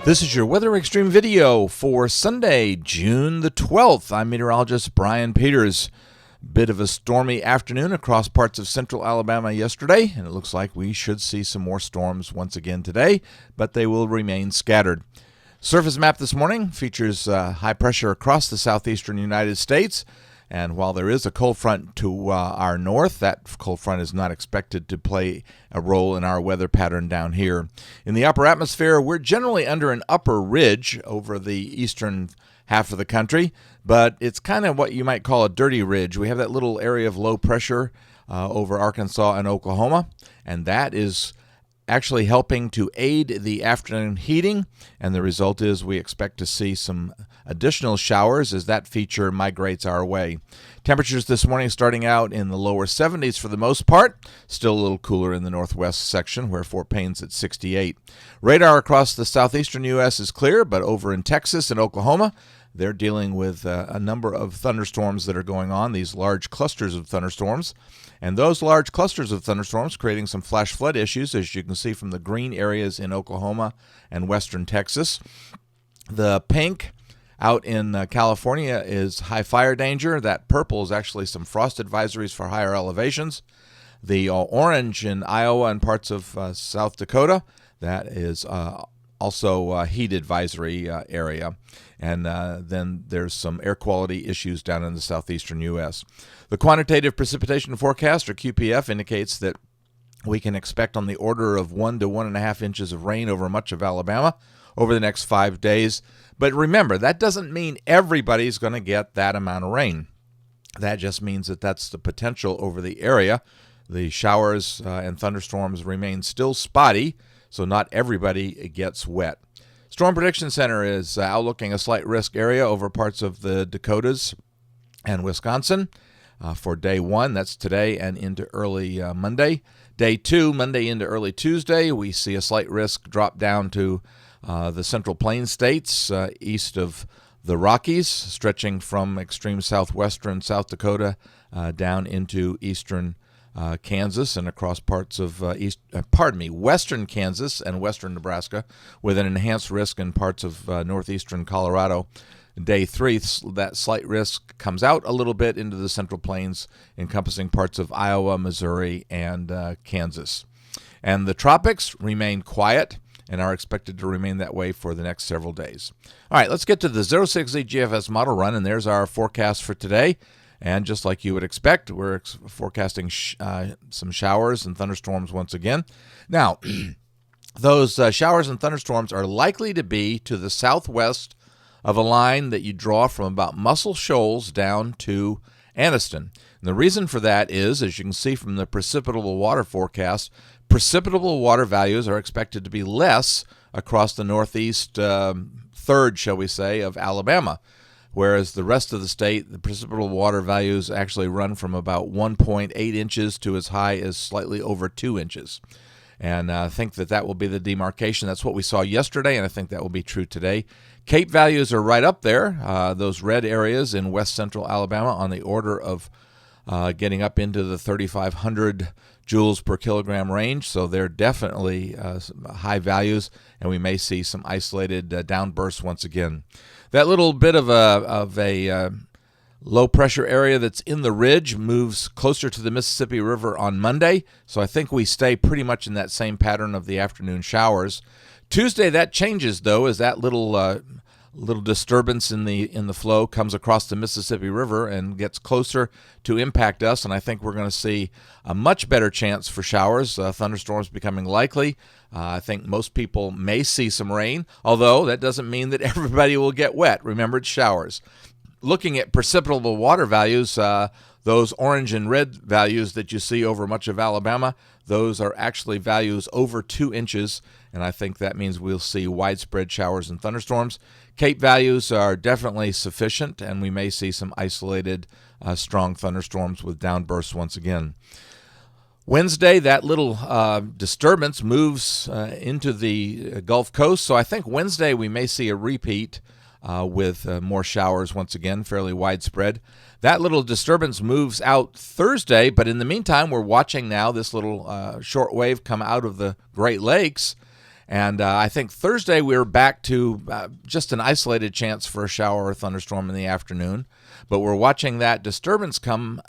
This is your Weather Xtreme video for Sunday, June the 12th. I'm meteorologist Brian Peters. Bit of a stormy afternoon across parts of central Alabama yesterday, and it looks like we should see some more storms once again today, but they will remain scattered. Surface map this morning features high pressure across the southeastern United States. And while there is a cold front to our north, that cold front is not expected to play a role in our weather pattern down here. In the upper atmosphere, we're generally under an upper ridge over the eastern half of the country, but it's kind of what you might call a dirty ridge. We have that little area of low pressure over Arkansas and Oklahoma, and that is actually helping to aid the afternoon heating, and the result is we expect to see some additional showers as that feature migrates our way. Temperatures this morning starting out in the lower 70s for the most part, still a little cooler in the northwest section where Fort Payne's at 68. Radar across the southeastern U.S. is clear, but over in Texas and Oklahoma, they're dealing with a number of thunderstorms that are going on, these large clusters of thunderstorms. And those large clusters of thunderstorms creating some flash flood issues, as you can see from the green areas in Oklahoma and western Texas. The pink out in California is high fire danger. That purple is actually some frost advisories for higher elevations. The orange in Iowa and parts of South Dakota, that is also a heat advisory area. And then there's some air quality issues down in the southeastern U.S. The quantitative precipitation forecast, or QPF, indicates that we can expect on the order of 1 to 1.5 inches of rain over much of Alabama over the next 5 days. But remember, that doesn't mean everybody's going to get that amount of rain. That just means that that's the potential over the area. The showers and thunderstorms remain still spotty, so not everybody gets wet. Storm Prediction Center is outlooking a slight risk area over parts of the Dakotas and Wisconsin for day 1. That's today and into early Monday. Day 2, Monday into early Tuesday, we see a slight risk drop down to the Central Plains states east of the Rockies, stretching from extreme southwestern South Dakota down into eastern Kansas and across parts of western Kansas and western Nebraska, with an enhanced risk in parts of northeastern Colorado. Day 3, that slight risk comes out a little bit into the Central Plains, encompassing parts of Iowa, Missouri, and Kansas. And the tropics remain quiet and are expected to remain that way for the next several days. All right, let's get to the 06Z GFS model run, and there's our forecast for today. And just like you would expect, we're forecasting some showers and thunderstorms once again. Now, those showers and thunderstorms are likely to be to the southwest of a line that you draw from about Muscle Shoals down to Anniston. And the reason for that is, as you can see from the precipitable water forecast, precipitable water values are expected to be less across the northeast third, shall we say, of Alabama, whereas the rest of the state, the precipitable water values actually run from about 1.8 inches to as high as slightly over 2 inches. And I think that will be the demarcation. That's what we saw yesterday, and I think that will be true today. Cape values are right up there, those red areas in west central Alabama, on the order of getting up into the 3,500 joules per kilogram range. So they're definitely high values, and we may see some isolated downbursts once again. That little bit of a low pressure area that's in the ridge moves closer to the Mississippi River on Monday, so I think we stay pretty much in that same pattern of the afternoon showers. Tuesday, that changes, though, as that little disturbance in the flow comes across the Mississippi River and gets closer to impact us, and I think we're going to see a much better chance for showers, thunderstorms becoming likely. I think most people may see some rain, although that doesn't mean that everybody will get wet. Remember, it's showers. Looking at precipitable water values, those orange and red values that you see over much of Alabama, those are actually values over 2 inches, and I think that means we'll see widespread showers and thunderstorms. Cape values are definitely sufficient, and we may see some isolated strong thunderstorms with downbursts once again. Wednesday, that little disturbance moves into the Gulf Coast, so I think Wednesday we may see a repeat with more showers once again, fairly widespread. That little disturbance moves out Thursday, but in the meantime, we're watching now this little short wave come out of the Great Lakes, And I think Thursday we're back to just an isolated chance for a shower or thunderstorm in the afternoon. But we're watching that disturbance come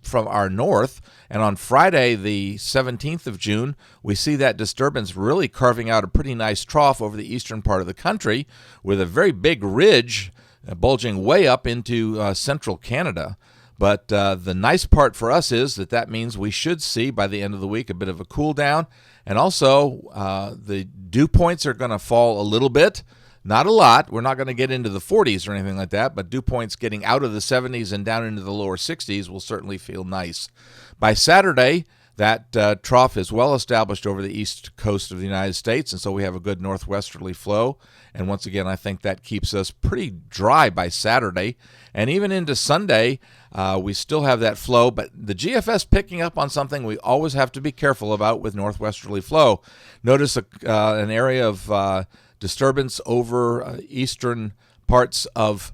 from our north. And on Friday, the 17th of June, we see that disturbance really carving out a pretty nice trough over the eastern part of the country with a very big ridge bulging way up into central Canada. But the nice part for us is that means we should see by the end of the week a bit of a cool down. And also the dew points are going to fall a little bit. Not a lot. We're not going to get into the 40s or anything like that, but dew points getting out of the 70s and down into the lower 60s will certainly feel nice. By Saturday, that trough is well established over the east coast of the United States, and so we have a good northwesterly flow. And once again, I think that keeps us pretty dry by Saturday. And even into Sunday, we still have that flow, but the GFS picking up on something we always have to be careful about with northwesterly flow. Notice an area of disturbance over eastern parts of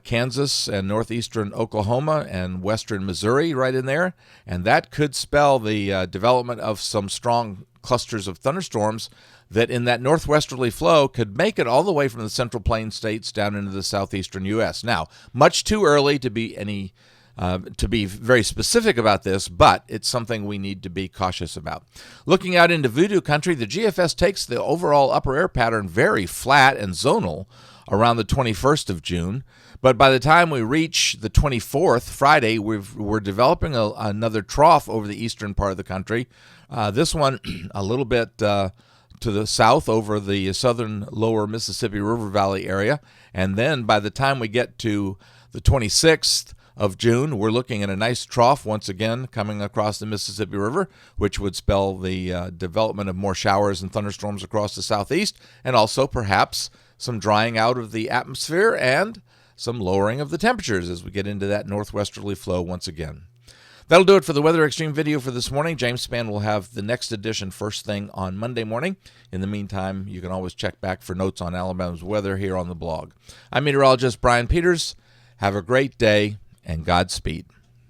Kansas and northeastern Oklahoma and western Missouri right in there, and that could spell the development of some strong clusters of thunderstorms that in that northwesterly flow could make it all the way from the Central Plains states down into the southeastern U.S. Now, much too early to be very specific about this, but it's something we need to be cautious about. Looking out into voodoo country, the GFS takes the overall upper air pattern very flat and zonal around the 21st of June. But by the time we reach the 24th, Friday, we're developing another trough over the eastern part of the country. This one a little bit to the south over the southern lower Mississippi River Valley area. And then by the time we get to the 26th of June, we're looking at a nice trough once again coming across the Mississippi River, which would spell the development of more showers and thunderstorms across the southeast, and also perhaps some drying out of the atmosphere and some lowering of the temperatures as we get into that northwesterly flow once again. That'll do it for the Weather Xtreme video for this morning. James Spann will have the next edition first thing on Monday morning. In the meantime, you can always check back for notes on Alabama's weather here on the blog. I'm meteorologist Brian Peters. Have a great day and Godspeed.